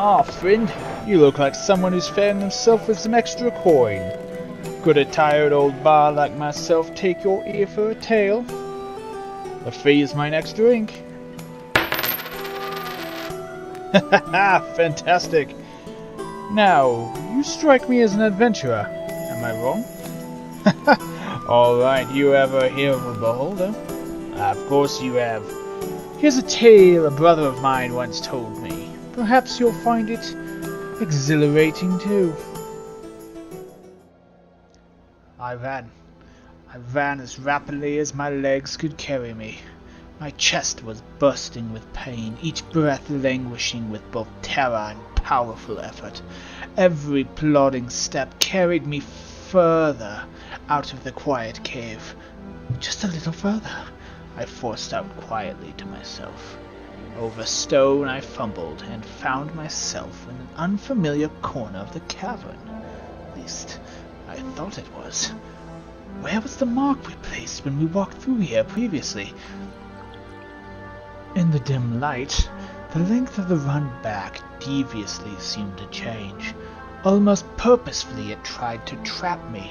Ah, friend, you look like someone who's fanning himself with some extra coin. Could a tired old bar like myself take your ear for a tale? The fee is my next drink. Ha! Fantastic! Now, you strike me as an adventurer. Am I wrong? Alright, you ever hear of a beholder? Of course you have. Here's a tale a brother of mine once told me. Perhaps you'll find it exhilarating too. I ran as rapidly as my legs could carry me. My chest was bursting with pain, each breath languishing with both terror and powerful effort. Every plodding step carried me further out of the quiet cave. Just a little further, I forced out quietly to myself. Over stone I fumbled and found myself in an unfamiliar corner of the cavern. At least, I thought it was. Where was the mark we placed when we walked through here previously? In the dim light, the length of the run back deviously seemed to change. Almost purposefully it tried to trap me.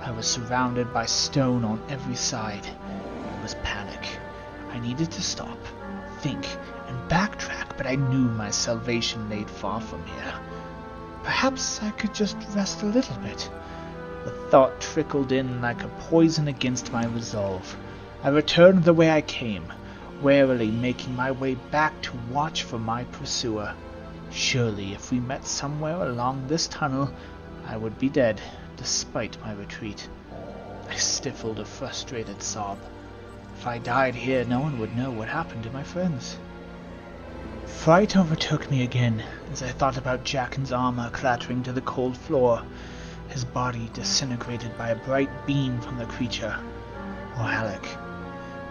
I was surrounded by stone on every side. It was panic. I needed to stop, think, and backtrack, but I knew my salvation lay far from here. Perhaps I could just rest a little bit. The thought trickled in like a poison against my resolve. I returned the way I came, warily making my way back to watch for my pursuer. Surely, if we met somewhere along this tunnel, I would be dead, despite my retreat. I stifled a frustrated sob. If I died here, no one would know what happened to my friends. Fright overtook me again as I thought about Jacken's armor clattering to the cold floor, his body disintegrated by a bright beam from the creature, or Alec,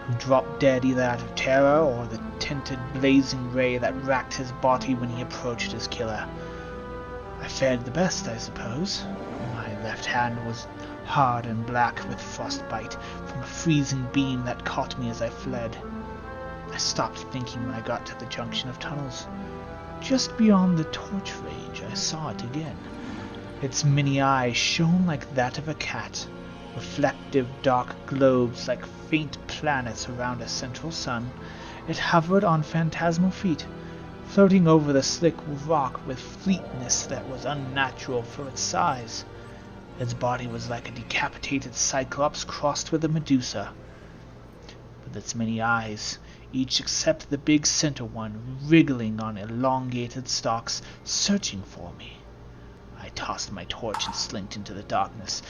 who dropped dead either out of terror or the tinted blazing ray that racked his body when he approached his killer. I fared the best, I suppose. My left hand was hard and black with frostbite from a freezing beam that caught me as I fled. I stopped thinking when I got to the junction of tunnels. Just beyond the torch range, I saw it again. Its many eyes shone like that of a cat, reflective dark globes like faint planets around a central sun. It hovered on phantasmal feet, floating over the slick rock with fleetness that was unnatural for its size. Its body was like a decapitated cyclops crossed with a Medusa. With its many eyes, each except the big center one wriggling on elongated stalks, searching for me. I tossed my torch and slinked into the darkness.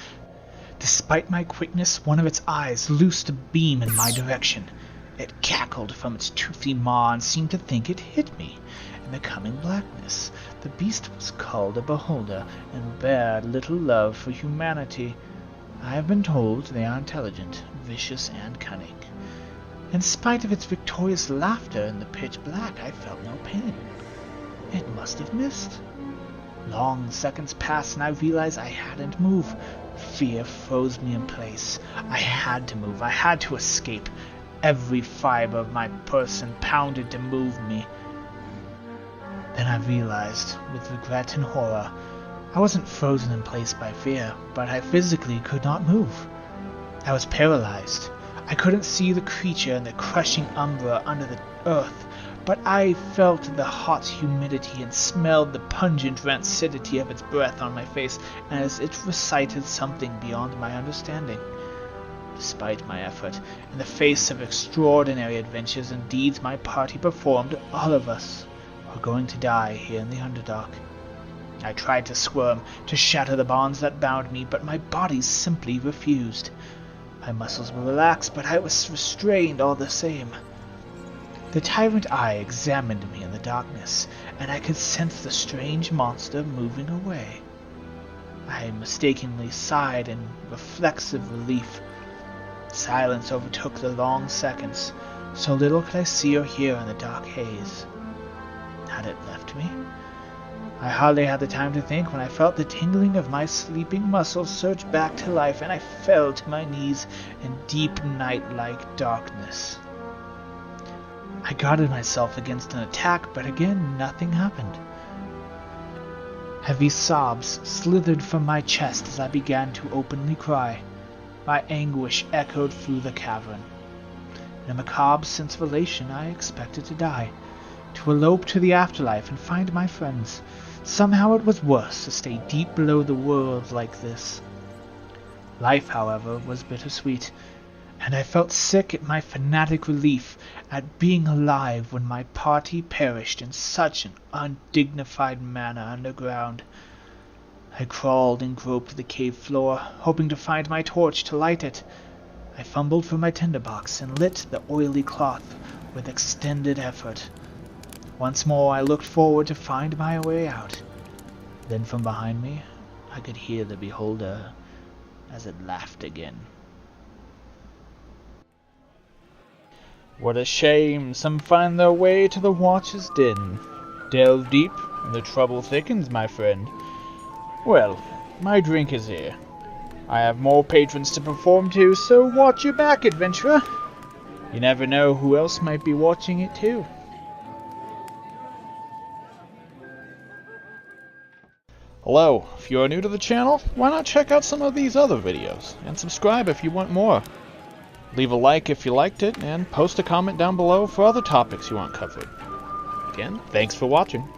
Despite my quickness, one of its eyes loosed a beam in my direction. It cackled from its toothy maw and seemed to think it hit me. In the coming blackness, the beast was called a beholder and bared little love for humanity. I have been told they are intelligent, vicious, and cunning. In spite of its victorious laughter in the pitch black, I felt no pain. It must have missed. Long seconds passed and I realized I hadn't moved. Fear froze me in place. I had to move. I had to escape. Every fiber of my person pounded to move me. Then I realized, with regret and horror, I wasn't frozen in place by fear, but I physically could not move. I was paralyzed. I couldn't see the creature in the crushing umbra under the earth, but I felt the hot humidity and smelled the pungent rancidity of its breath on my face as it recited something beyond my understanding. Despite my effort, in the face of extraordinary adventures and deeds my party performed, all of us were going to die here in the Underdark. I tried to squirm, to shatter the bonds that bound me, but my body simply refused. My muscles were relaxed, but I was restrained all the same. The tyrant eye examined me in the darkness, and I could sense the strange monster moving away. I mistakenly sighed in reflexive relief. Silence overtook the long seconds. So little could I see or hear in the dark haze. Had it left me? I hardly had the time to think when I felt the tingling of my sleeping muscles surge back to life, and I fell to my knees in deep night-like darkness. I guarded myself against an attack, but again nothing happened. Heavy sobs slithered from my chest as I began to openly cry. My anguish echoed through the cavern. In a macabre sense of elation, I expected to die, to elope to the afterlife and find my friends. Somehow it was worse to stay deep below the world like this. Life, however, was bittersweet, and I felt sick at my fanatic relief at being alive when my party perished in such an undignified manner underground. I crawled and groped the cave floor, hoping to find my torch to light it. I fumbled for my tinderbox and lit the oily cloth with extended effort. Once more I looked forward to find my way out. Then from behind me, I could hear the beholder as it laughed again. What a shame some find their way to the Watcher's den. Delve deep, and the trouble thickens, my friend. Well, my drink is here. I have more patrons to perform to, so watch your back, adventurer. You never know who else might be watching it too. Hello, if you are new to the channel, why not check out some of these other videos, and subscribe if you want more. Leave a like if you liked it, and post a comment down below for other topics you want covered. Again, thanks for watching.